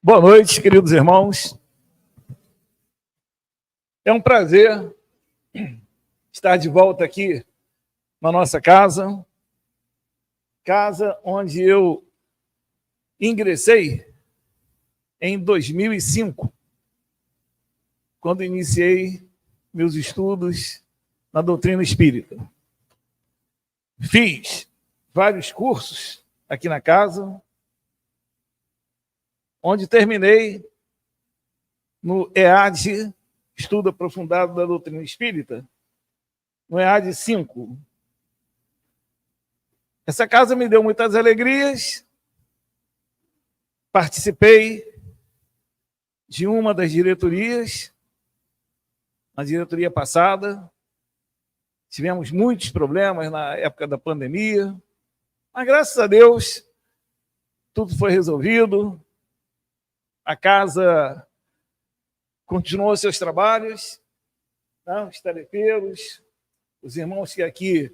Boa noite, queridos irmãos. É um prazer estar de volta aqui na nossa casa onde eu ingressei em 2005, quando iniciei meus estudos na doutrina espírita. Fiz vários cursos aqui na casa, onde terminei no EAD, Estudo Aprofundado da Doutrina Espírita, no EAD 5. Essa casa me deu muitas alegrias, participei de uma das diretorias, na diretoria passada, tivemos muitos problemas na época da pandemia, mas graças a Deus, tudo foi resolvido, a casa continuou seus trabalhos, tá? Os tarefeiros, os irmãos que aqui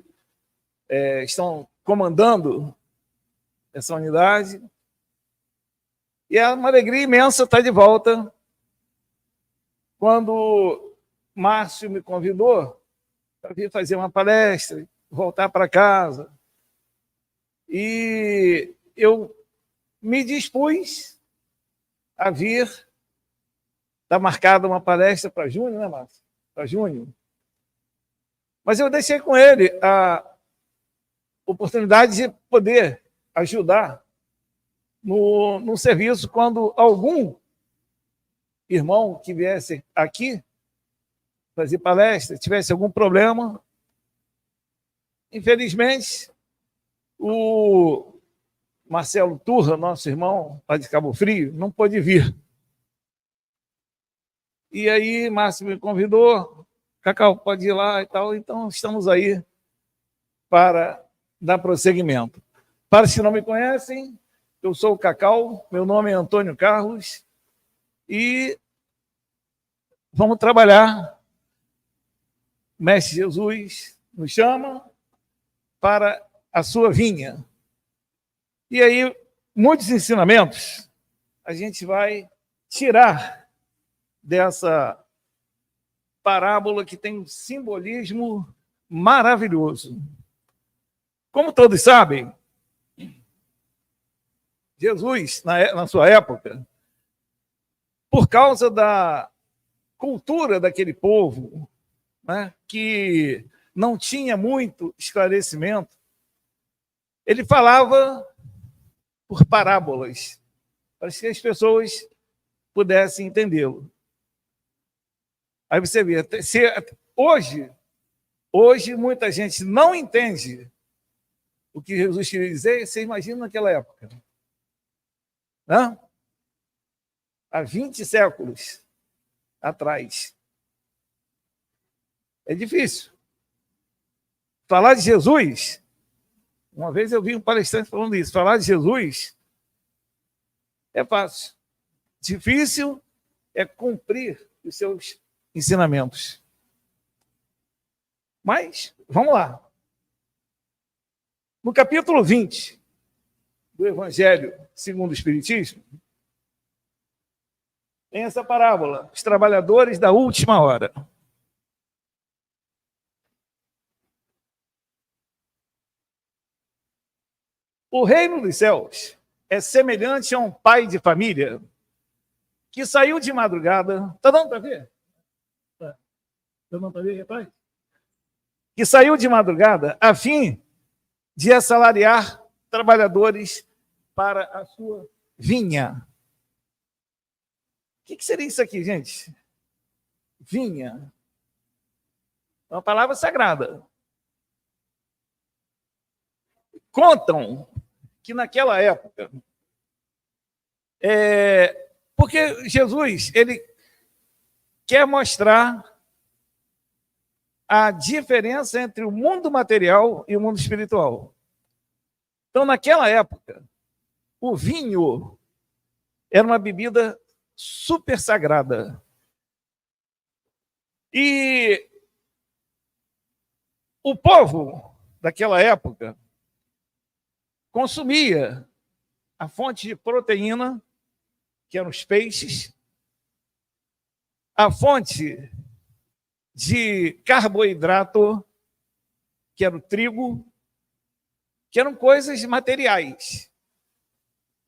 estão comandando essa unidade. E é uma alegria imensa estar de volta. Quando Márcio me convidou para vir fazer uma palestra, voltar para casa, e eu me dispus a vir. Está marcada uma palestra para junho, né, Márcio? Para junho. Mas eu deixei com ele a oportunidade de poder ajudar no serviço quando algum irmão que viesse aqui fazer palestra, tivesse algum problema. Infelizmente, o Marcelo Turra, nosso irmão lá de Cabo Frio, não pôde vir. E aí, Márcio me convidou, Cacau, pode ir lá e tal, então estamos aí para dar prosseguimento. Para os que não me conhecem, eu sou o Cacau, meu nome é Antônio Carlos, e vamos trabalhar. O Mestre Jesus nos chama para a sua vinha. E aí, muitos ensinamentos a gente vai tirar dessa parábola que tem um simbolismo maravilhoso. Como todos sabem, Jesus, na sua época, por causa da cultura daquele povo, né, que não tinha muito esclarecimento, ele falava por parábolas, para que as pessoas pudessem entendê-lo. Aí você vê, hoje muita gente não entende o que Jesus queria dizer, você imagina naquela época. Né? Há 20 séculos atrás. É difícil. Falar de Jesus, uma vez eu vi um palestrante falando isso, falar de Jesus é fácil. Difícil é cumprir os seus ensinamentos. Mas, vamos lá. No capítulo 20 do Evangelho segundo o Espiritismo, tem essa parábola, os trabalhadores da última hora. O reino dos céus é semelhante a um pai de família que saiu de madrugada. Está dando para ver? Está dando para ver, rapaz? Que saiu de madrugada a fim de assalariar trabalhadores para a sua vinha. O que seria isso aqui, gente? Vinha. É uma palavra sagrada. Contam que naquela época, porque Jesus, ele quer mostrar a diferença entre o mundo material e o mundo espiritual. Então, naquela época, o vinho era uma bebida super sagrada. E o povo daquela época consumia a fonte de proteína que eram os peixes, a fonte de carboidrato, que era o trigo, que eram coisas materiais.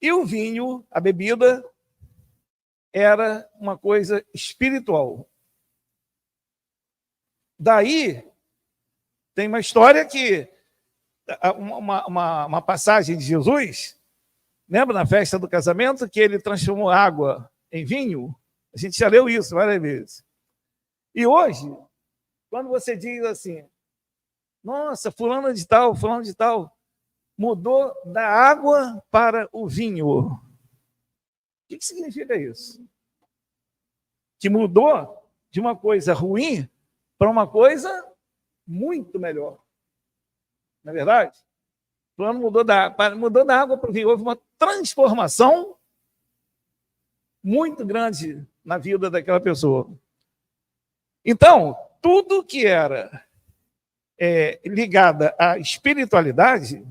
E o vinho, a bebida, era uma coisa espiritual. Daí, tem uma história que, uma passagem de Jesus, lembra na festa do casamento, que ele transformou água em vinho? A gente já leu isso várias vezes. E hoje, quando você diz assim, nossa, fulano de tal, mudou da água para o vinho. O que significa isso? Que mudou de uma coisa ruim para uma coisa muito melhor. Não é verdade? Fulano mudou da água para o vinho. Houve uma transformação muito grande na vida daquela pessoa. Então, tudo que era ligada à espiritualidade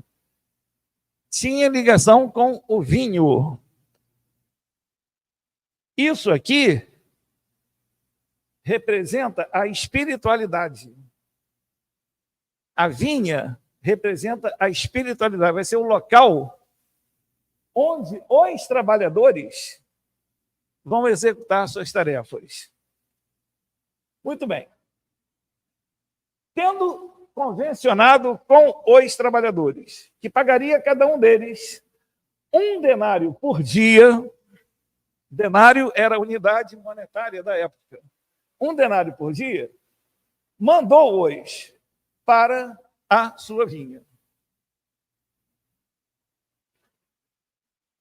tinha ligação com o vinho. Isso aqui representa a espiritualidade. A vinha representa a espiritualidade. Vai ser o local onde os trabalhadores vão executar suas tarefas. Muito bem. Tendo convencionado com os trabalhadores, que pagaria cada um deles 1 denário por dia. Denário era a unidade monetária da época. 1 denário por dia, mandou-os para a sua vinha.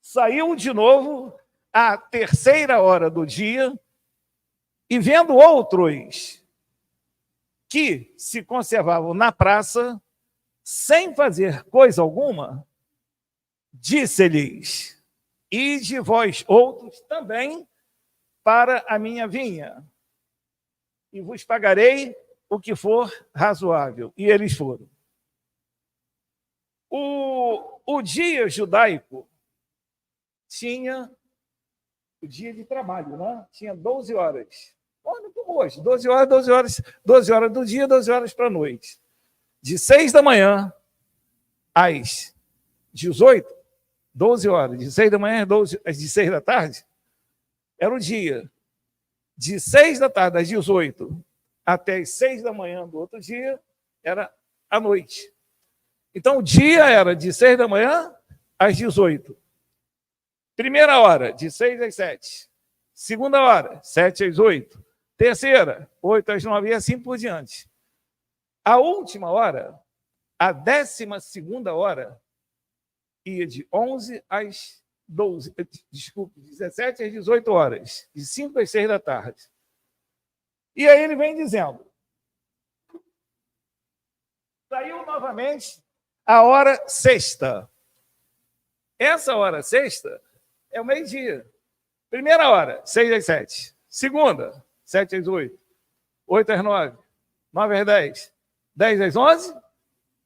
Saiu de novo à 3ª hora do dia e, vendo outros que se conservavam na praça, sem fazer coisa alguma, disse-lhes: ide vós outros também para a minha vinha, e vos pagarei o que for razoável. E eles foram. O dia judaico tinha o dia de trabalho, né? Tinha 12 horas. Olha como hoje, 12 horas do dia, 12 horas para a noite. De 6 da manhã às 18, 12 horas. De 6 da manhã às 6 da tarde, era o dia. De 6 da tarde às 18 até as 6 da manhã do outro dia, era a noite. Então, o dia era de 6 da manhã às 18. Primeira hora, de 6 às 7. Segunda hora, 7 às 8. Terceira, 8 às 9 e assim por diante. A última hora, a 12ª hora, ia de 11 às 12, desculpe, 17 às 18 horas, de 5 às 6 da tarde. E aí ele vem dizendo, saiu novamente a hora sexta. Essa hora sexta é o meio-dia. Primeira hora, 6 às 7. Segunda, 7 às 8. 8 às 9. 9 às 10. 10 às 11.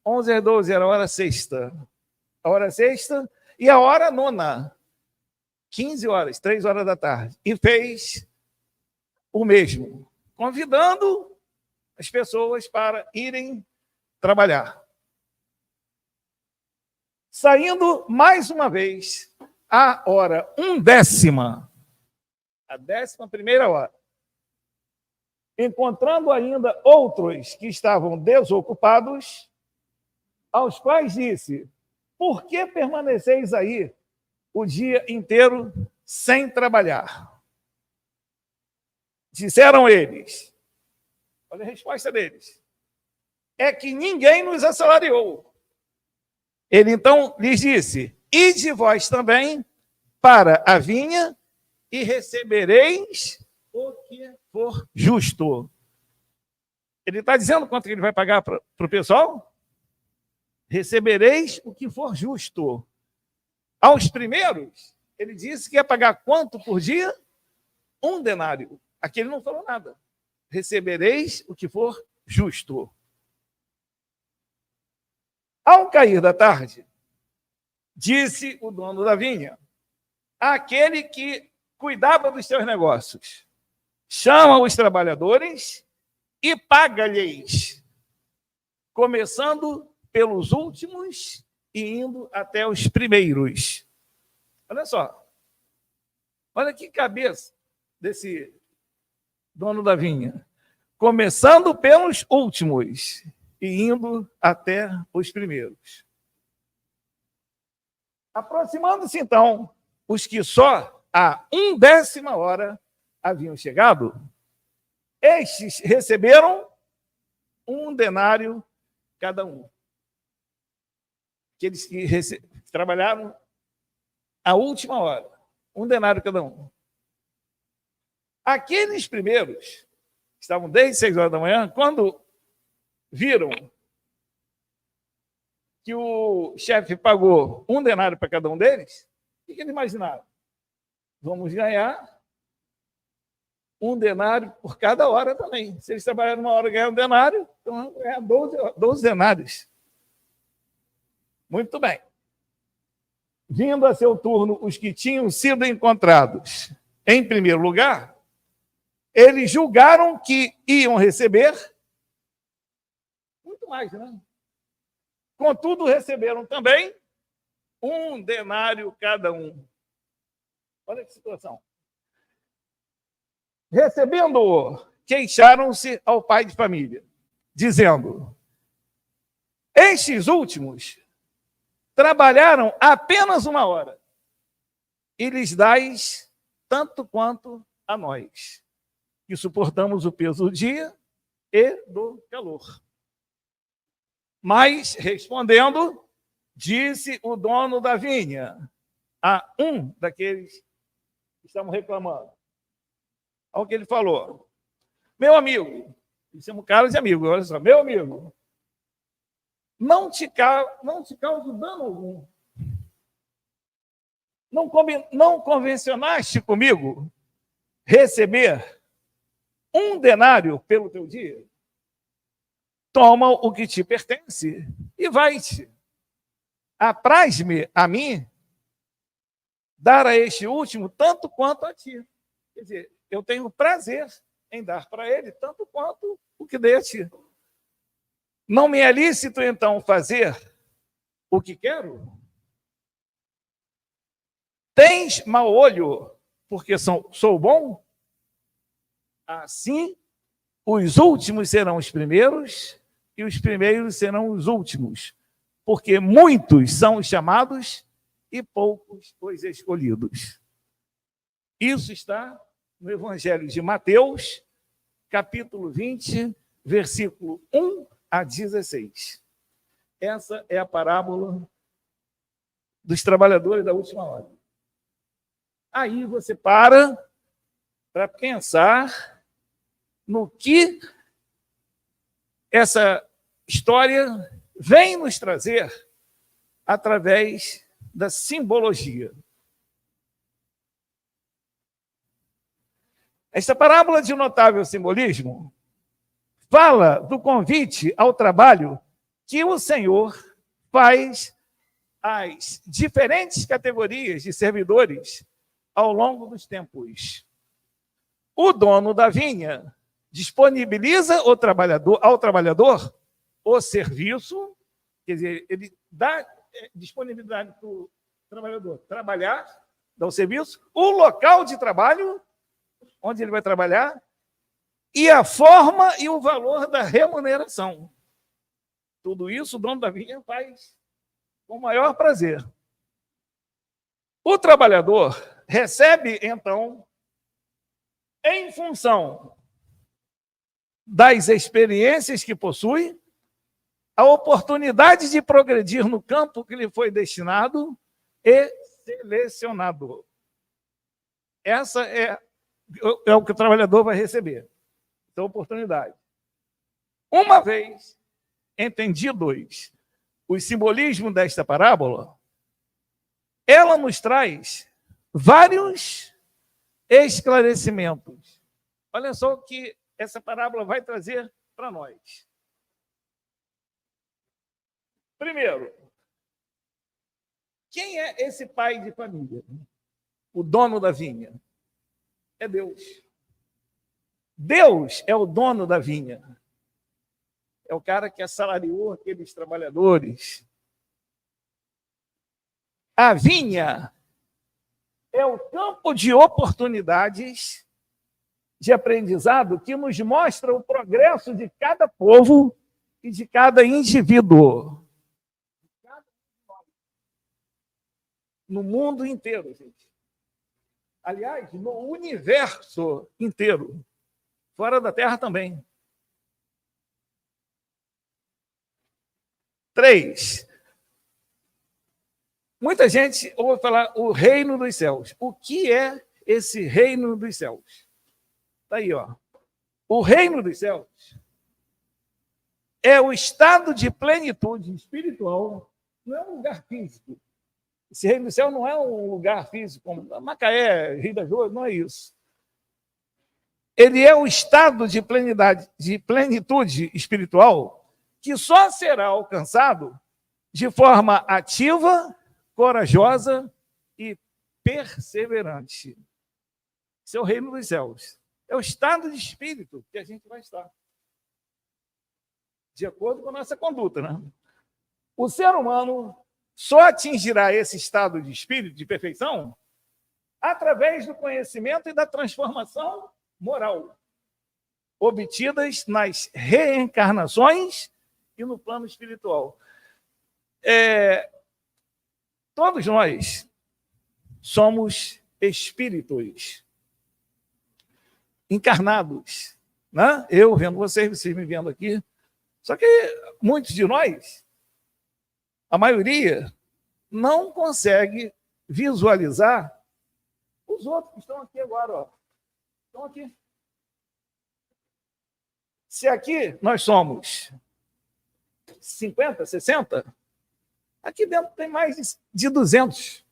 11 às 12 era a hora sexta. A hora sexta e a hora nona. 15 horas, 3 horas da tarde. E fez o mesmo, convidando as pessoas para irem trabalhar. Saindo mais uma vez a hora 1/10, a 11ª hora, encontrando ainda outros que estavam desocupados, aos quais disse: por que permaneceis aí o dia inteiro sem trabalhar? Disseram eles, olha a resposta deles, é que ninguém nos assalariou. Ele então lhes disse: ide vós também para a vinha e recebereis o que for justo. Ele está dizendo quanto ele vai pagar para o pessoal? Recebereis o que for justo. Aos primeiros, ele disse que ia pagar quanto por dia? 1 denário. Aqui ele não falou nada. Recebereis o que for justo. Ao cair da tarde, disse o dono da vinha, aquele que cuidava dos seus negócios. Chama os trabalhadores e paga-lhes, começando pelos últimos e indo até os primeiros. Olha só. Olha que cabeça desse dono da vinha. Começando pelos últimos e indo até os primeiros. Aproximando-se, então, os que só a 1/10 hora haviam chegado, estes receberam 1 denário cada um. Aqueles que trabalharam a última hora, 1 denário cada um. Aqueles primeiros, que estavam desde 6 horas da manhã, quando viram que o chefe pagou 1 denário para cada um deles, o que eles imaginaram? Vamos ganhar 1 denário por cada hora também. Se eles trabalharem 1 hora e ganhar 1 denário, então vão ganhar 12 denários. Muito bem. Vindo a seu turno os que tinham sido encontrados em primeiro lugar, eles julgaram que iam receber muito mais, né? Contudo, receberam também 1 denário cada um. Olha que situação. Recebendo-o, queixaram-se ao pai de família, dizendo: estes últimos trabalharam apenas 1 hora, e lhes dais tanto quanto a nós, que suportamos o peso do dia e do calor. Mas, respondendo, disse o dono da vinha a um daqueles que estavam reclamando. Olha o que ele falou. Meu amigo, eles chamam cara de amigo, olha só, meu amigo, não te causo dano algum. Não convencionaste comigo receber 1 denário pelo teu dia? Toma o que te pertence e vai-te. Apraz-me a mim dar a este último tanto quanto a ti. Quer dizer, eu tenho prazer em dar para ele tanto quanto o que dei a ti. Não me é lícito, então, fazer o que quero? Tens mau olho porque sou bom? Assim, os últimos serão os primeiros e os primeiros serão os últimos, porque muitos são os chamados e poucos os escolhidos. Isso está no Evangelho de Mateus, capítulo 20, versículo 1 a 16. Essa é a parábola dos trabalhadores da última hora. Aí você para pensar no que essa história vem nos trazer através da simbologia. Esta parábola de notável simbolismo fala do convite ao trabalho que o Senhor faz às diferentes categorias de servidores ao longo dos tempos. O dono da vinha disponibiliza ao trabalhador o serviço, quer dizer, ele dá disponibilidade para o trabalhador trabalhar, dá o serviço, o local de trabalho, onde ele vai trabalhar, e a forma e o valor da remuneração. Tudo isso o dono da vinha faz com o maior prazer. O trabalhador recebe, então, em função das experiências que possui, a oportunidade de progredir no campo que lhe foi destinado e selecionado. Essa é o que o trabalhador vai receber, essa oportunidade. Uma vez entendidos os simbolismos desta parábola, ela nos traz vários esclarecimentos. Olha só o que essa parábola vai trazer para nós. Primeiro, quem é esse pai de família? O dono da vinha. é Deus. Deus é o dono da vinha. É o cara que assalariou aqueles trabalhadores. A vinha é o campo de oportunidades de aprendizado que nos mostra o progresso de cada povo e de cada indivíduo. No mundo inteiro, gente. Aliás, no universo inteiro. Fora da Terra também. 3. Muita gente ouve falar o reino dos céus. O que é esse reino dos céus? Está aí, ó. O reino dos céus é o estado de plenitude espiritual, não é um lugar físico. Esse reino do céu não é um lugar físico, como Macaé, Rio das Ostras, não é isso. Ele é o estado de plenitude espiritual que só será alcançado de forma ativa, corajosa e perseverante. Esse é o reino dos céus. É o estado de espírito que a gente vai estar. De acordo com a nossa conduta, né? O ser humano só atingirá esse estado de espírito, de perfeição, através do conhecimento e da transformação moral, obtidas nas reencarnações e no plano espiritual. Todos nós somos espíritos encarnados, né? Eu vendo vocês me vendo aqui. Só que muitos de nós, a maioria, não consegue visualizar os outros que estão aqui agora. Ó. Estão aqui. Se aqui nós somos 50, 60, aqui dentro tem mais de 200.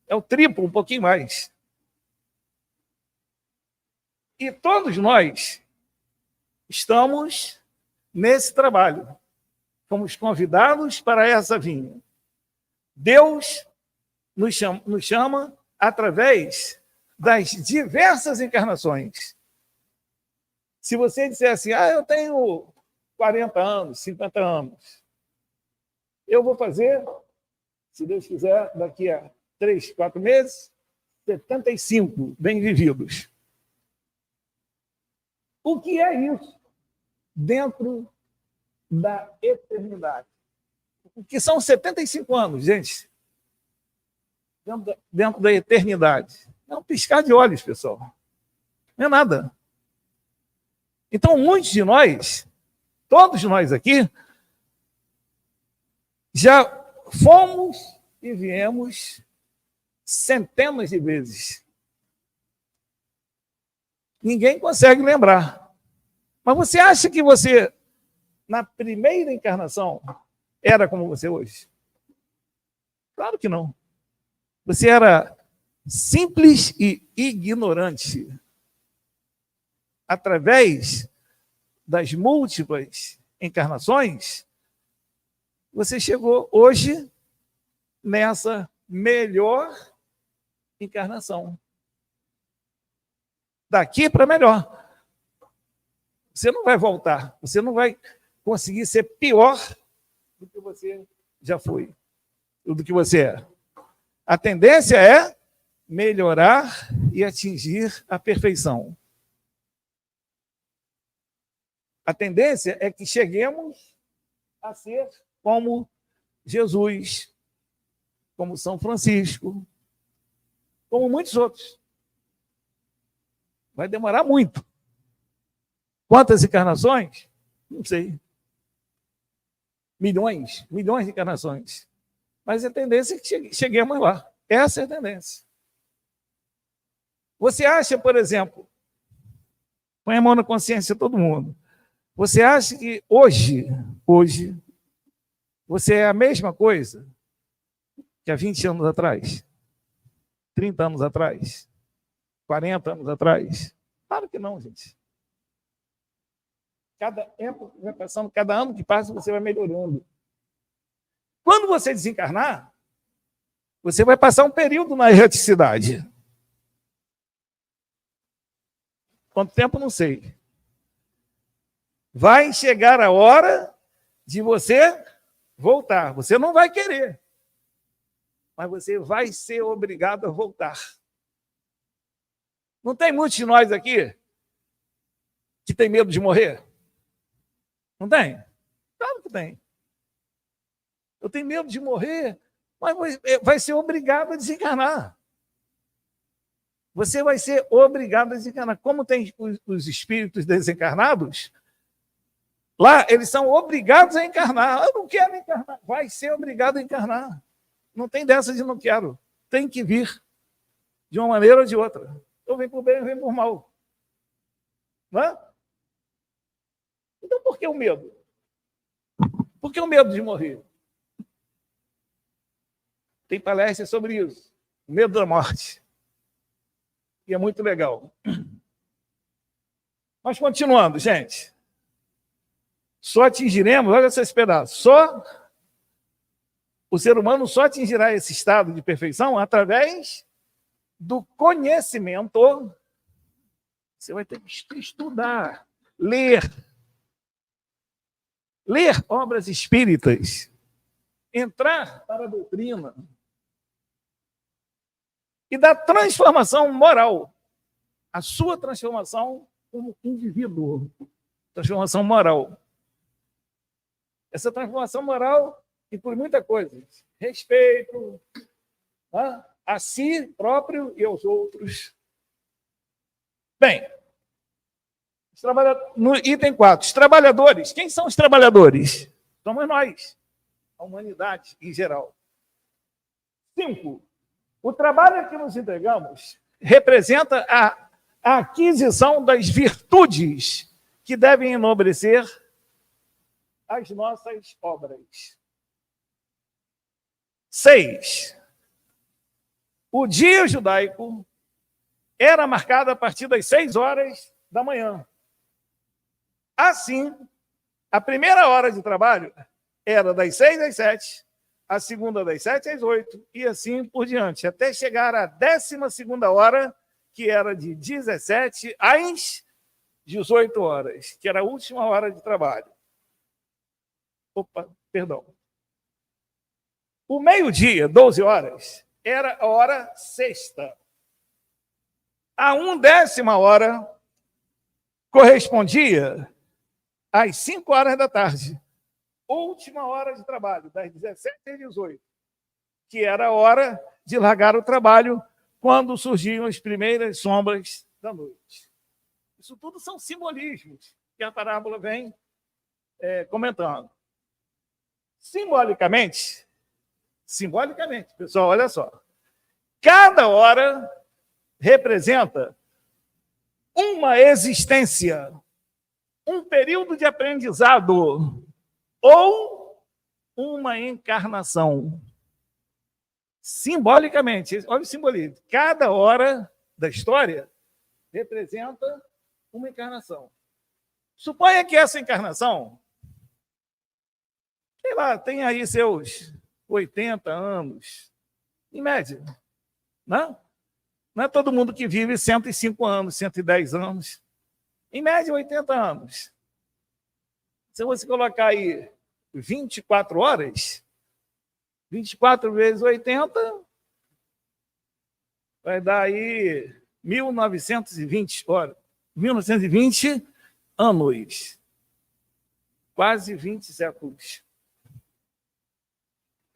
É o triplo, um pouquinho mais. E todos nós estamos nesse trabalho. Fomos convidados para essa vinha. Deus nos chama através das diversas encarnações. Se você disser assim, eu tenho 40 anos, 50 anos, eu vou fazer, se Deus quiser, daqui a 3, 4 meses, 75 bem vividos. O que é isso dentro da eternidade? O que são 75 anos, gente? Dentro da eternidade. É um piscar de olhos, pessoal. Não é nada. Então, muitos de nós, todos nós aqui, já fomos e viemos centenas de vezes. Ninguém consegue lembrar. Mas você acha que você, na primeira encarnação, era como você hoje? Claro que não. Você era simples e ignorante. Através das múltiplas encarnações, você chegou hoje nessa melhor encarnação. Daqui para melhor. Você não vai voltar, você não vai conseguir ser pior do que você já foi, do que você é. A tendência é melhorar e atingir a perfeição. A tendência é que cheguemos a ser como Jesus, como São Francisco, como muitos outros. Vai demorar muito. Quantas encarnações? Não sei. Milhões de encarnações. Mas a tendência é que cheguemos lá. Essa é a tendência. Você acha, por exemplo, põe a mão na consciência de todo mundo, você acha que hoje, você é a mesma coisa que há 20 anos atrás? 30 anos atrás? 40 anos atrás? Claro que não, gente. Cada época vai passando, cada ano que passa, você vai melhorando. Quando você desencarnar, você vai passar um período na erraticidade. Quanto tempo, não sei. Vai chegar a hora de você voltar. Você não vai querer, mas você vai ser obrigado a voltar. Não tem muitos de nós aqui que tem medo de morrer? Não tem? Claro que tem. Eu tenho medo de morrer, mas vai ser obrigado a desencarnar. Você vai ser obrigado a desencarnar. Como tem os espíritos desencarnados, lá eles são obrigados a encarnar. Eu não quero encarnar. Vai ser obrigado a encarnar. Não tem dessa de não quero. Tem que vir, de uma maneira ou de outra. Ou vem por bem ou vem por mal. Não é? Então por que o medo? Por que o medo de morrer? Tem palestra sobre isso. O medo da morte. E é muito legal. Mas continuando, gente. Só atingiremos, olha esses pedaços, o ser humano só atingirá esse estado de perfeição através do conhecimento. Você vai ter que estudar, ler obras espíritas, entrar para a doutrina e da transformação moral, a sua transformação como indivíduo, transformação moral. Essa transformação moral inclui muita coisa. Respeito, né, a si próprio e aos outros. Bem, no item 4, os trabalhadores. Quem são os trabalhadores? Somos nós, a humanidade em geral. 5, o trabalho a que nos entregamos representa a aquisição das virtudes que devem enobrecer as nossas obras. 6, o dia judaico era marcado a partir das 6 horas da manhã. Assim, a primeira hora de trabalho era das 6 às 7, a segunda das 7 às 8, e assim por diante, até chegar à 12ª hora, que era de 17 às 18 horas, que era a última hora de trabalho. O meio-dia, 12 horas, era a hora sexta. A 1/10 hora correspondia às 5 horas da tarde. Última hora de trabalho, das 17 às 18, que era a hora de largar o trabalho quando surgiam as primeiras sombras da noite. Isso tudo são simbolismos que a parábola vem comentando. Simbolicamente, pessoal, olha só. Cada hora representa uma existência, um período de aprendizado ou uma encarnação. Simbolicamente, olha o simbolismo. Cada hora da história representa uma encarnação. Suponha que essa encarnação, sei lá, tem aí seus 80 anos, em média. Não é todo mundo que vive 105 anos, 110 anos. Em média, 80 anos. Se você colocar aí 24 horas, 24 vezes 80, vai dar aí 1920 horas. 1920 anos. Quase 20 séculos.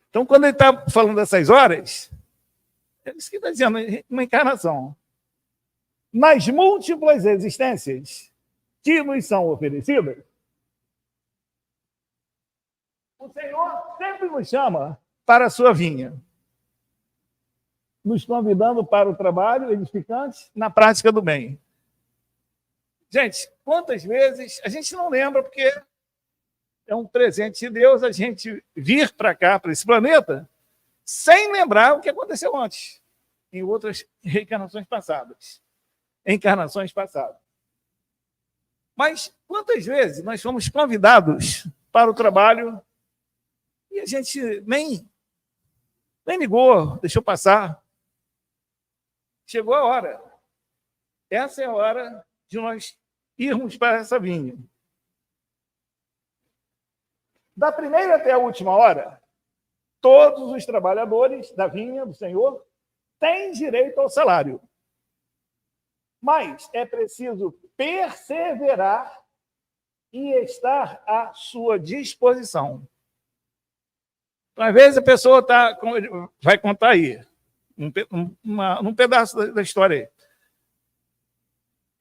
Então, quando ele está falando dessas horas, é isso que está dizendo, uma encarnação. Nas múltiplas existências que nos são oferecidas, o Senhor sempre nos chama para a sua vinha, nos convidando para o trabalho edificante na prática do bem. Gente, quantas vezes a gente não lembra, porque é um presente de Deus a gente vir para cá, para esse planeta, sem lembrar o que aconteceu antes, em outras reencarnações passadas. Mas quantas vezes nós fomos convidados para o trabalho e a gente nem ligou, deixou passar. Chegou a hora. Essa é a hora de nós irmos para essa vinha. Da primeira até a última hora, todos os trabalhadores da vinha do Senhor têm direito ao salário. Mas é preciso perseverar e estar à sua disposição. Então, às vezes a pessoa vai contar aí, num pedaço da história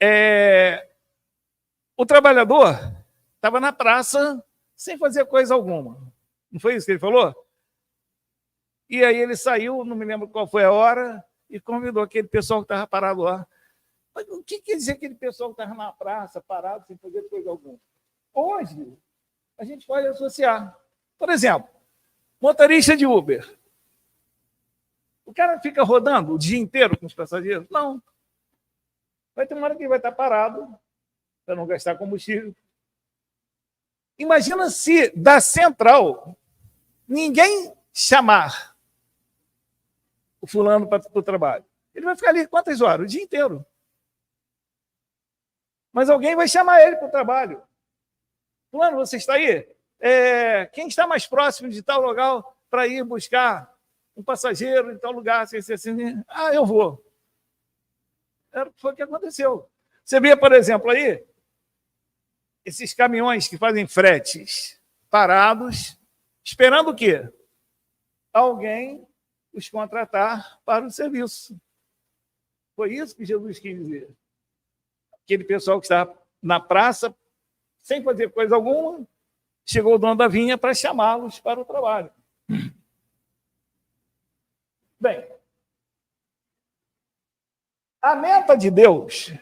aí. O trabalhador estava na praça sem fazer coisa alguma. Não foi isso que ele falou? E aí ele saiu, não me lembro qual foi a hora, e convidou aquele pessoal que estava parado lá. Mas o que quer dizer aquele pessoal que estava na praça, parado, sem fazer coisa alguma? Hoje, a gente pode associar. Por exemplo, motorista de Uber. O cara fica rodando o dia inteiro com os passageiros? Não. Vai ter uma hora que ele vai estar parado, para não gastar combustível. Imagina se da central ninguém chamar o fulano para o trabalho. Ele vai ficar ali quantas horas? O dia inteiro. Mas alguém vai chamar ele para o trabalho. Fulano, você está aí? Quem está mais próximo de tal lugar para ir buscar um passageiro em tal lugar? Assim, eu vou. Foi o que aconteceu. Você vê, por exemplo, aí, esses caminhões que fazem fretes parados, esperando o quê? Alguém os contratar para o serviço. Foi isso que Jesus quis dizer. Aquele pessoal que estava na praça, sem fazer coisa alguma, chegou o dono da vinha para chamá-los para o trabalho. Bem, a meta de Deus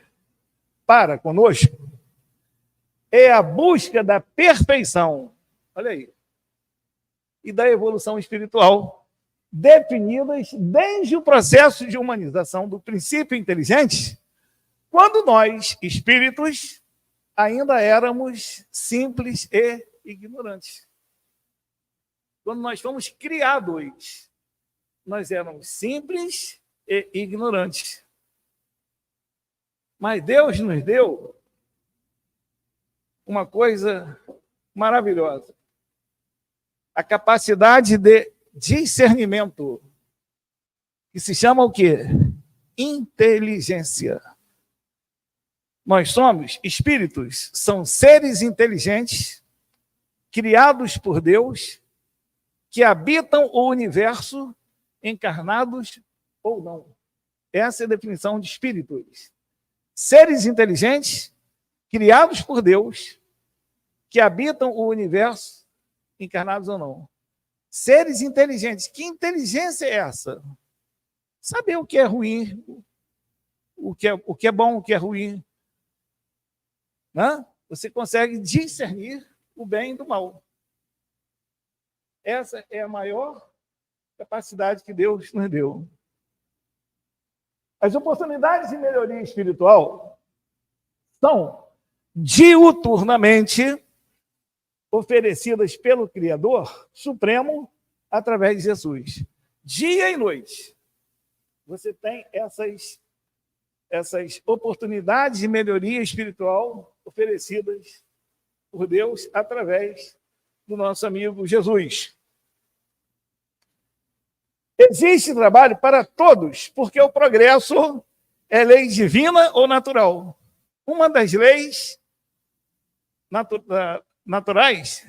para conosco é a busca da perfeição, olha aí, e da evolução espiritual, definidas desde o processo de humanização do princípio inteligente, quando nós, espíritos, ainda éramos simples e ignorantes. Quando nós fomos criados, nós éramos simples e ignorantes. Mas Deus nos deu uma coisa maravilhosa. A capacidade de discernimento, que se chama o quê? Inteligência. Nós somos espíritos, são seres inteligentes, criados por Deus, que habitam o universo, encarnados ou não. Essa é a definição de espíritos. Seres inteligentes, criados por Deus, que habitam o universo, encarnados ou não. Seres inteligentes. Que inteligência é essa? Saber o que é ruim, o que é bom, o que é ruim. Né? Você consegue discernir o bem do mal. Essa é a maior capacidade que Deus nos deu. As oportunidades de melhoria espiritual são diuturnamente oferecidas pelo Criador Supremo através de Jesus. Dia e noite. Você tem essas oportunidades de melhoria espiritual oferecidas por Deus através do nosso amigo Jesus. Existe trabalho para todos, porque o progresso é lei divina ou natural. Uma das leis naturais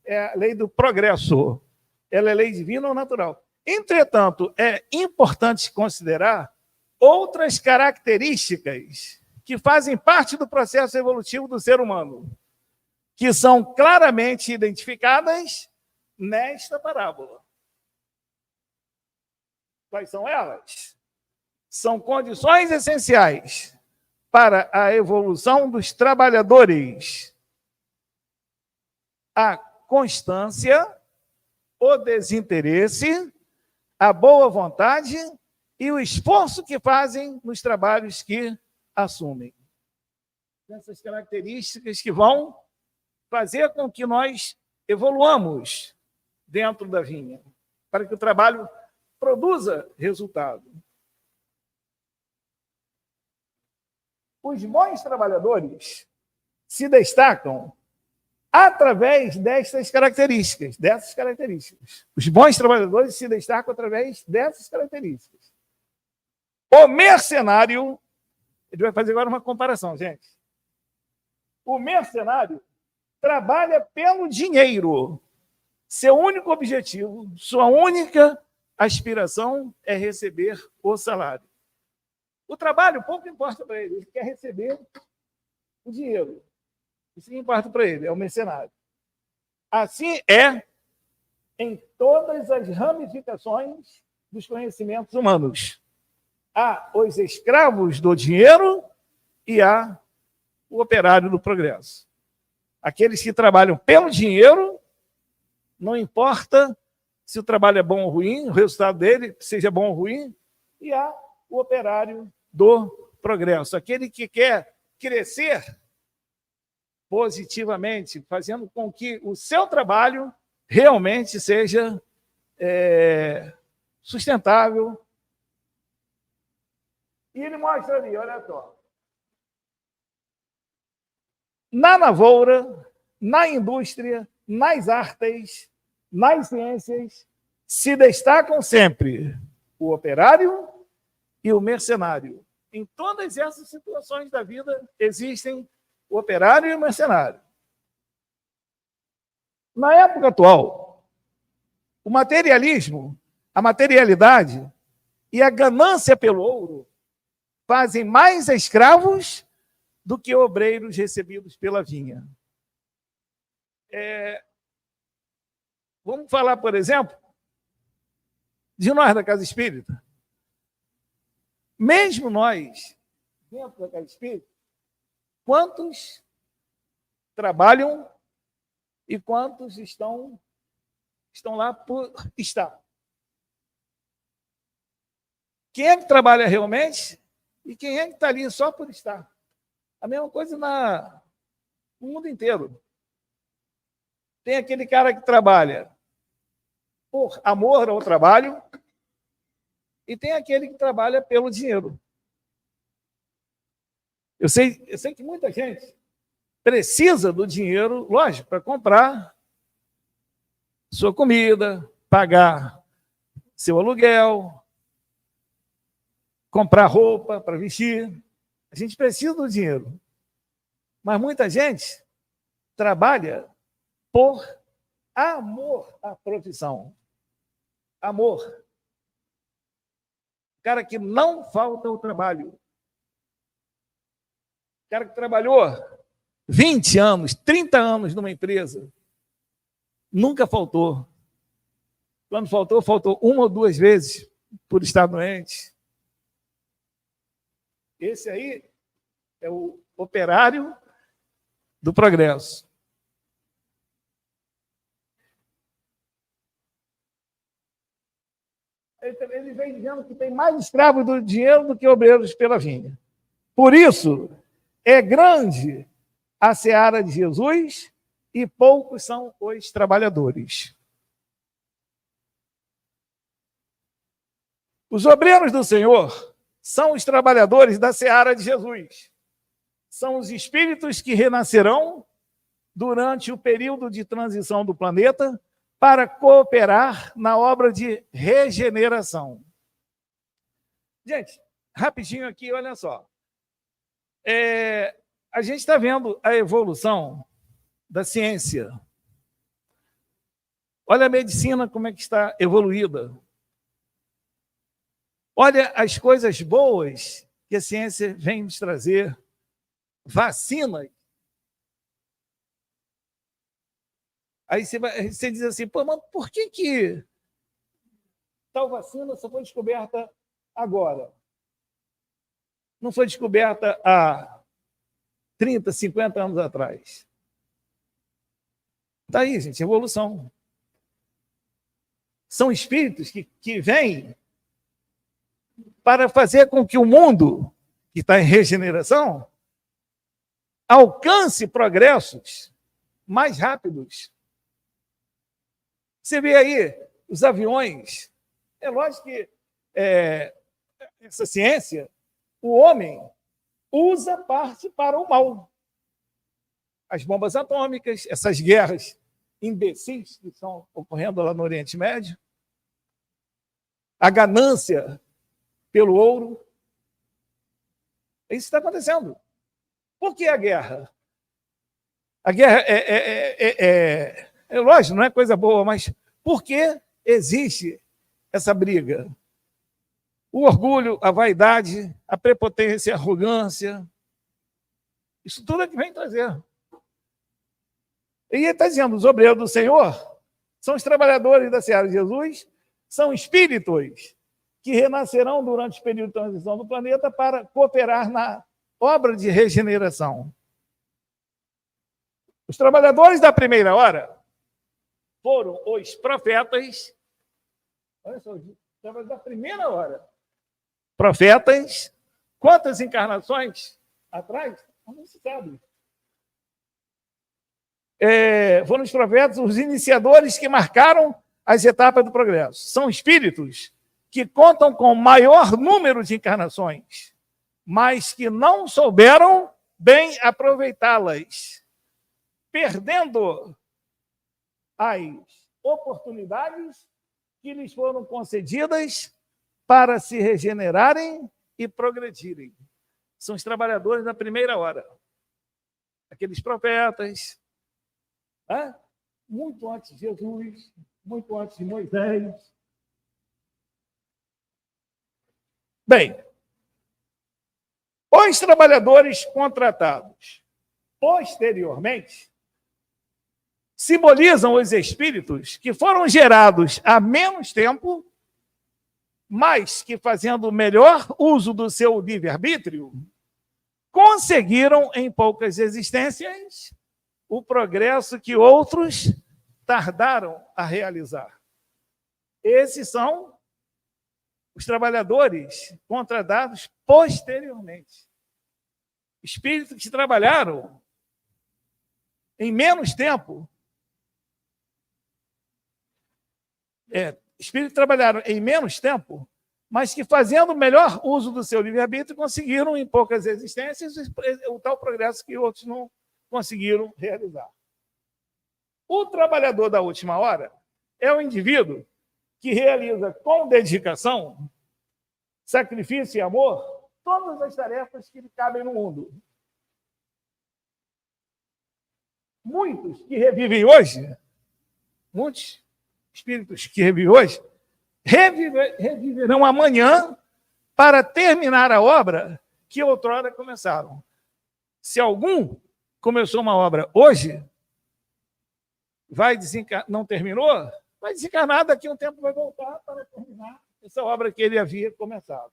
é a lei do progresso. Ela é lei divina ou natural. Entretanto, é importante considerar outras características que fazem parte do processo evolutivo do ser humano, que são claramente identificadas nesta parábola. Quais são elas? São condições essenciais para a evolução dos trabalhadores: a constância, o desinteresse, a boa vontade e o esforço que fazem nos trabalhos que assumem. Essas características que vão fazer com que nós evoluamos dentro da vinha, para que o trabalho produza resultado. Os bons trabalhadores se destacam através dessas características. Os bons trabalhadores se destacam através dessas características. O mercenário, ele vai fazer agora uma comparação, gente. O mercenário trabalha pelo dinheiro. Seu único objetivo, sua única aspiração é receber o salário. O trabalho pouco importa para ele quer receber o dinheiro. Isso que importa para ele, é o mercenário. Assim é em todas as ramificações dos conhecimentos humanos. Há os escravos do dinheiro e há o operário do progresso. Aqueles que trabalham pelo dinheiro, não importa se o trabalho é bom ou ruim, o resultado dele seja bom ou ruim, e há o operário do progresso, aquele que quer crescer positivamente, fazendo com que o seu trabalho realmente seja sustentável. E ele mostra ali, olha só. Na lavoura, na indústria, nas artes, nas ciências, se destacam sempre o operário e o mercenário. Em todas essas situações da vida existem o operário e o mercenário. Na época atual, o materialismo, a materialidade e a ganância pelo ouro fazem mais escravos do que obreiros recebidos pela vinha. Vamos falar, por exemplo, de nós da Casa Espírita. Mesmo nós, dentro da Casa Espírita, quantos trabalham e quantos estão lá por estar? Quem é que trabalha realmente e quem é que está ali só por estar? A mesma coisa no mundo inteiro. Tem aquele cara que trabalha por amor ao trabalho e tem aquele que trabalha pelo dinheiro. Eu sei que muita gente precisa do dinheiro, lógico, para comprar sua comida, pagar seu aluguel, comprar roupa para vestir. A gente precisa do dinheiro. Mas muita gente trabalha por amor à profissão. Amor. O cara que não falta ao trabalho. O cara que trabalhou 20 anos, 30 anos numa empresa, nunca faltou. Quando faltou uma ou duas vezes por estar doente. Esse aí é o operário do progresso. Ele vem dizendo que tem mais escravos do dinheiro do que obreiros pela vinha. Por isso, é grande a seara de Jesus e poucos são os trabalhadores. Os obreiros do Senhor são os trabalhadores da seara de Jesus. São os espíritos que renascerão durante o período de transição do planeta para cooperar na obra de regeneração. Gente, rapidinho aqui, olha só. A gente está vendo a evolução da ciência. Olha a medicina como é que está evoluída. Olha as coisas boas que a ciência vem nos trazer. Vacinas. Aí você diz assim, pô, mas por que tal vacina só foi descoberta agora? Não foi descoberta há 30, 50 anos atrás. Está aí, gente, evolução. São espíritos que vêm para fazer com que o mundo, que está em regeneração, alcance progressos mais rápidos. Você vê aí os aviões. É lógico que essa ciência, o homem usa parte para o mal. As bombas atômicas, essas guerras imbecis que estão ocorrendo lá no Oriente Médio, a ganância pelo ouro. Isso está acontecendo. Por que a guerra? A guerra é lógico, não é coisa boa, mas por que existe essa briga? O orgulho, a vaidade, a prepotência, a arrogância, isso tudo é que vem trazer. E ele está dizendo, os obreiros do Senhor são os trabalhadores da Seara de Jesus, são espíritos que renascerão durante o período de transição do planeta para cooperar na obra de regeneração. Os trabalhadores da primeira hora foram os profetas, olha só, os trabalhadores da primeira hora, profetas, quantas encarnações atrás? Não se sabe. Foram os profetas, os iniciadores que marcaram as etapas do progresso. São espíritos que contam com maior número de encarnações, mas que não souberam bem aproveitá-las, perdendo as oportunidades que lhes foram concedidas para se regenerarem e progredirem. São os trabalhadores da primeira hora. Aqueles profetas, muito antes de Jesus, muito antes de Moisés. Bem, os trabalhadores contratados posteriormente simbolizam os espíritos que foram gerados há menos tempo, mas que, fazendo melhor uso do seu livre-arbítrio, conseguiram, em poucas existências, o progresso que outros tardaram a realizar. Esses são os trabalhadores contratados posteriormente. Espíritos que trabalharam em menos tempo. Espíritos que trabalharam em menos tempo, mas que, fazendo melhor uso do seu livre-arbítrio, conseguiram, em poucas existências, o tal progresso que outros não conseguiram realizar. O trabalhador da última hora é o indivíduo que realiza com dedicação, sacrifício e amor todas as tarefas que lhe cabem no mundo. Muitos que revivem hoje, muitos espíritos que revivem hoje, reviverão amanhã para terminar a obra que outrora começaram. Se algum começou uma obra hoje, não terminou, vai desencarnar, daqui a um tempo vai voltar para terminar essa obra que ele havia começado.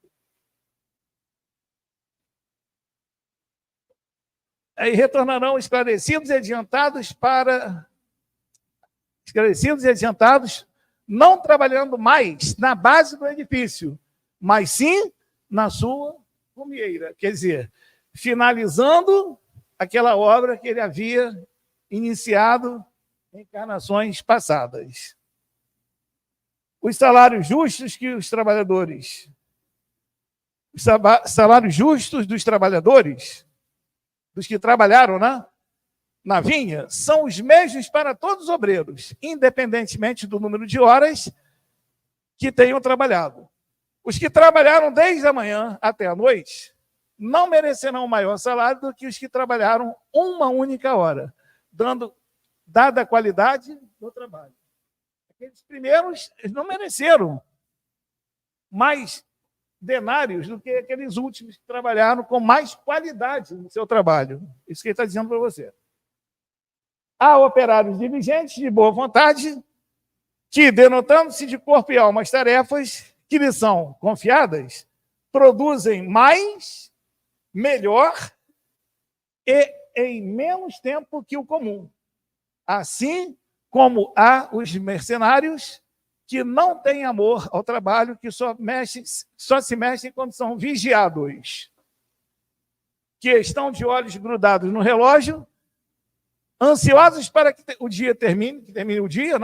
Aí retornarão esclarecidos e adiantados, não trabalhando mais na base do edifício, mas sim na sua rumieira. Quer dizer, finalizando aquela obra que ele havia iniciado em encarnações passadas. Os salários justos que os trabalhadores, os salários justos dos trabalhadores, dos que trabalharam na vinha, são os mesmos para todos os obreiros, independentemente do número de horas que tenham trabalhado. Os que trabalharam desde a manhã até a noite não merecerão maior salário do que os que trabalharam uma única hora, dada a qualidade do trabalho. Aqueles primeiros não mereceram mais denários do que aqueles últimos que trabalharam com mais qualidade no seu trabalho. Isso que ele está dizendo para você. Há operários diligentes de boa vontade que, denotando-se de corpo e alma as tarefas que lhes são confiadas, produzem mais, melhor e em menos tempo que o comum. Assim como há os mercenários que não têm amor ao trabalho, que só se mexem quando são vigiados, que estão de olhos grudados no relógio, ansiosos para que o dia termine, o dia,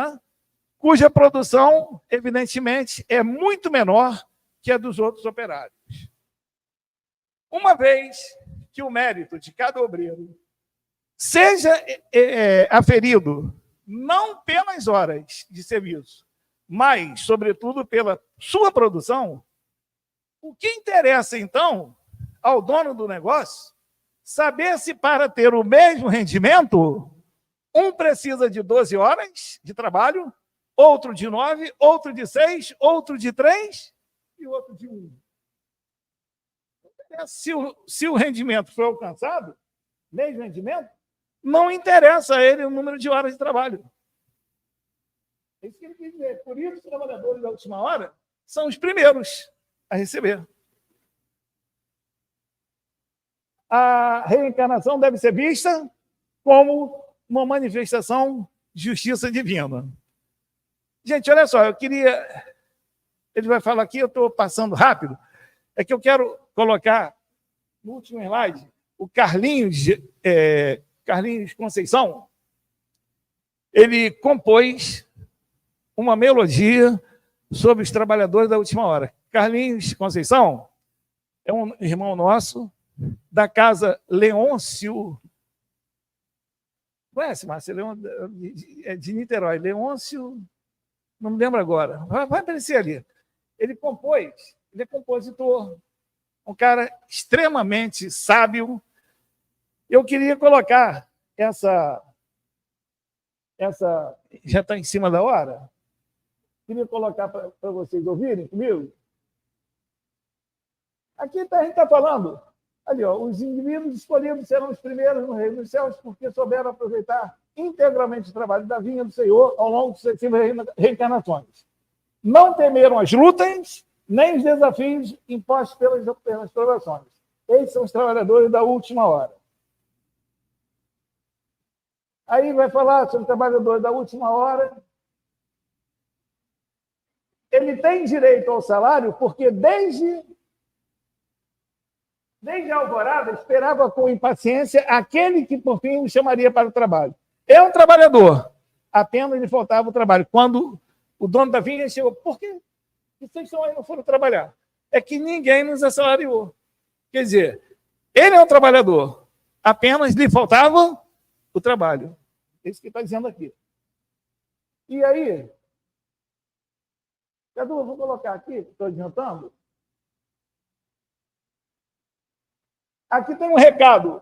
cuja produção, evidentemente, é muito menor que a dos outros operários. Uma vez que o mérito de cada obreiro seja aferido não pelas horas de serviço, mas, sobretudo, pela sua produção, o que interessa, então, ao dono do negócio, saber se para ter o mesmo rendimento, um precisa de 12 horas de trabalho, outro de 9, outro de 6, outro de 3 e outro de 1. Se o rendimento foi alcançado, mesmo rendimento, não interessa a ele o número de horas de trabalho. É isso que ele quer dizer. Por isso, os trabalhadores da última hora são os primeiros a receber. A reencarnação deve ser vista como uma manifestação de justiça divina. Gente, olha só, eu queria... Ele vai falar aqui, eu estou passando rápido. É que eu quero colocar no último slide o Carlinhos Conceição. Ele compôs uma melodia sobre os trabalhadores da última hora. Carlinhos Conceição é um irmão nosso da casa Leôncio. Conhece, Márcio? É de Niterói. Leôncio, não me lembro agora. Vai aparecer ali. Ele é compositor, um cara extremamente sábio. Eu queria colocar essa já está em cima da hora? Queria colocar para vocês ouvirem comigo. Aqui a gente está falando, ali, ó, os indivíduos escolhidos serão os primeiros no reino dos céus, porque souberam aproveitar integralmente o trabalho da vinha do Senhor ao longo de sucessivas reencarnações. Não temeram as lutas, nem os desafios impostos pelas provações. Esses são os trabalhadores da última hora. Aí vai falar sobre o trabalhador da última hora. Ele tem direito ao salário porque desde a alvorada esperava com impaciência aquele que por fim o chamaria para o trabalho. É um trabalhador, apenas lhe faltava o trabalho. Quando o dono da vinha chegou, por que vocês não foram trabalhar? É que ninguém nos assalariou. Quer dizer, ele é um trabalhador, apenas lhe faltava o trabalho. É isso que está dizendo aqui. E aí, Cadu, eu vou colocar aqui, estou adiantando. Aqui tem um recado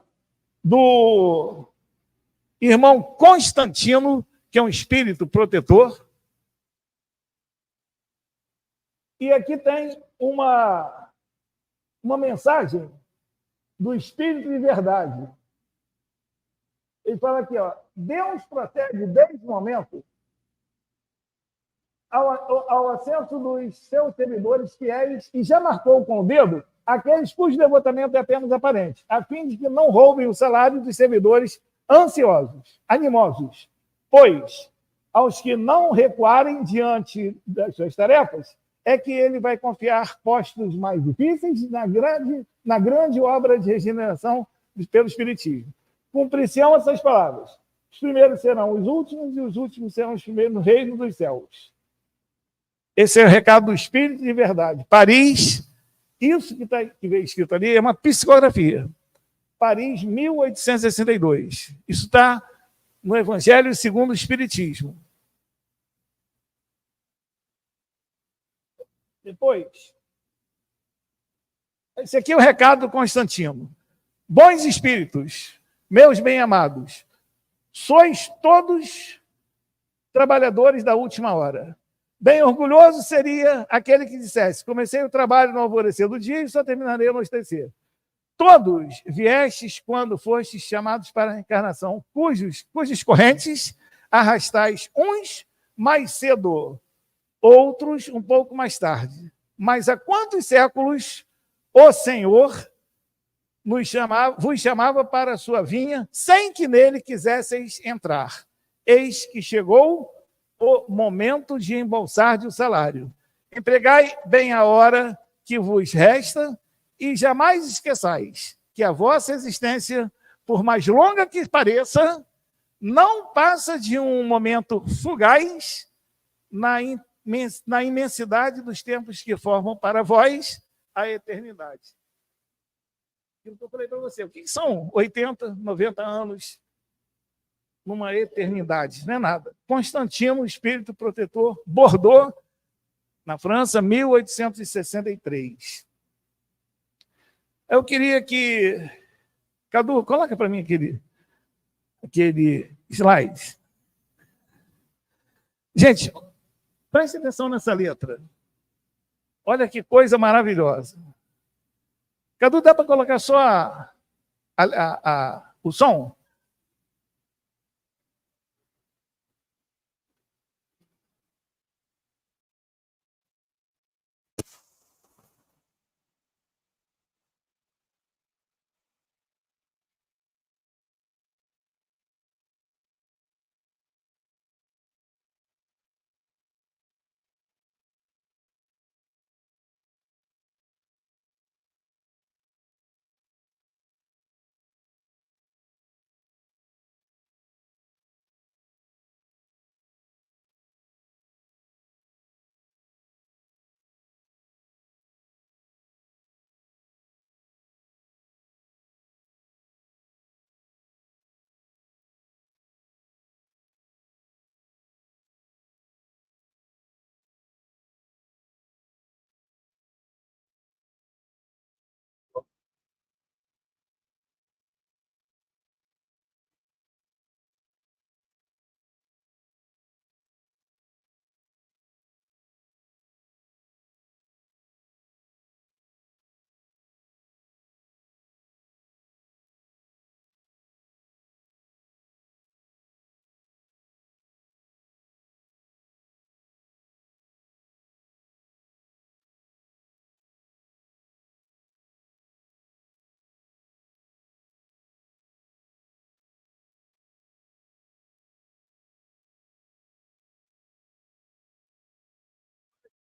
do irmão Constantino, que é um espírito protetor. E aqui tem uma mensagem do Espírito de Verdade. Ele fala aqui, ó, Deus protege desde o momento ao ascenso dos seus servidores fiéis e já marcou com o dedo aqueles cujo devotamento é apenas aparente, a fim de que não roubem o salário dos servidores ansiosos, animosos, pois aos que não recuarem diante das suas tarefas, é que ele vai confiar postos mais difíceis na grande obra de regeneração pelo Espiritismo. Cumprir-se-ão essas palavras. Os primeiros serão os últimos e os últimos serão os primeiros no reino dos céus. Esse é o recado do Espírito de Verdade. Paris, isso que veio escrito ali é uma psicografia. Paris, 1862. Isso está no Evangelho segundo o Espiritismo. Depois, esse aqui é o recado do Constantino. Bons espíritos, meus bem-amados, sois todos trabalhadores da última hora. Bem orgulhoso seria aquele que dissesse, comecei o trabalho no alvorecer do dia e só terminarei no anoitecer. Todos viestes quando fostes chamados para a encarnação, cujas correntes arrastais uns mais cedo, outros um pouco mais tarde. Mas há quantos séculos o Senhor vos chamava para a sua vinha, sem que nele quisesseis entrar? Eis que chegou o momento de embolsar o salário. Empregai bem a hora que vos resta e jamais esqueçais que a vossa existência, por mais longa que pareça, não passa de um momento fugaz na imensidade dos tempos que formam para vós a eternidade. aquilo que eu falei para você. O que são 80, 90 anos numa eternidade? Não é nada. Constantino, espírito protetor, Bordeaux, na França, 1863. Eu queria que... Cadu, coloca para mim aquele slide. Gente, preste atenção nessa letra. Olha que coisa maravilhosa. Cadu, dá para colocar só o som?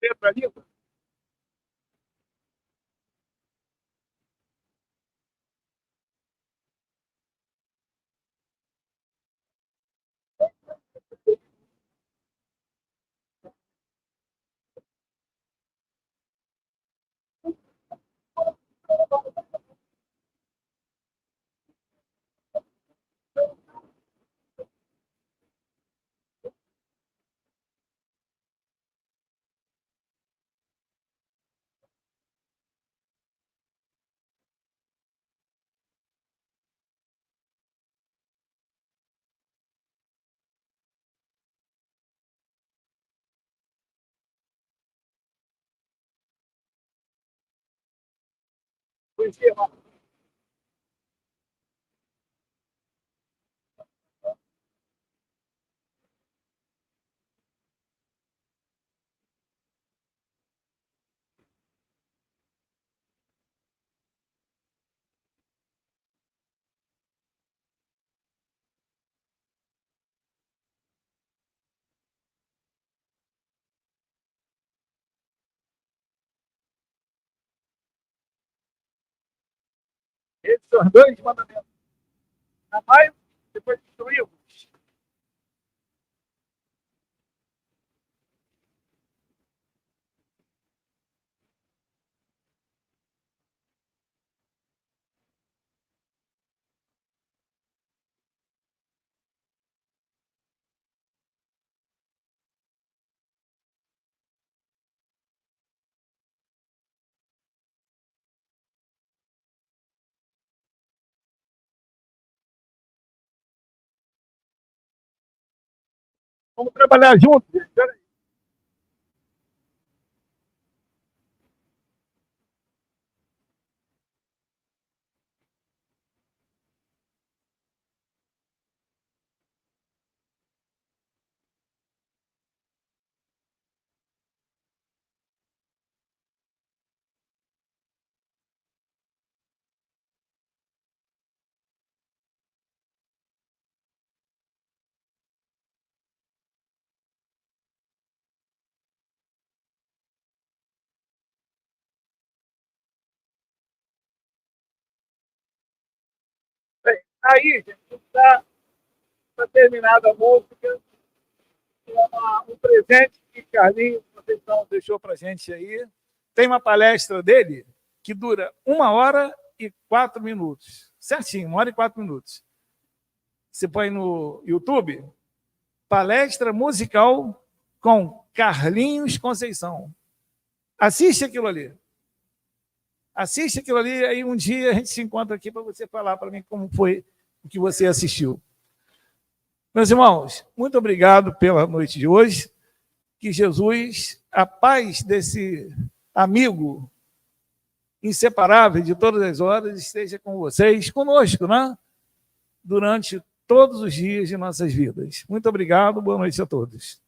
Letra ali. Poesia, esses são os dois mandamentos. Amai, depois destruí-vos. Vamos trabalhar juntos. Bem, aí, gente, está terminada a música. Um presente que Carlinhos Conceição deixou para a gente aí. Tem uma palestra dele que dura 1 hora e 4 minutos. Certinho, 1 hora e 4 minutos. Você põe no YouTube, palestra musical com Carlinhos Conceição. Assiste aquilo ali. Assiste aquilo ali, aí um dia a gente se encontra aqui para você falar para mim como foi o que você assistiu. Meus irmãos, muito obrigado pela noite de hoje. Que Jesus, a paz desse amigo inseparável de todas as horas, esteja com vocês, conosco, né? Durante todos os dias de nossas vidas. Muito obrigado, boa noite a todos.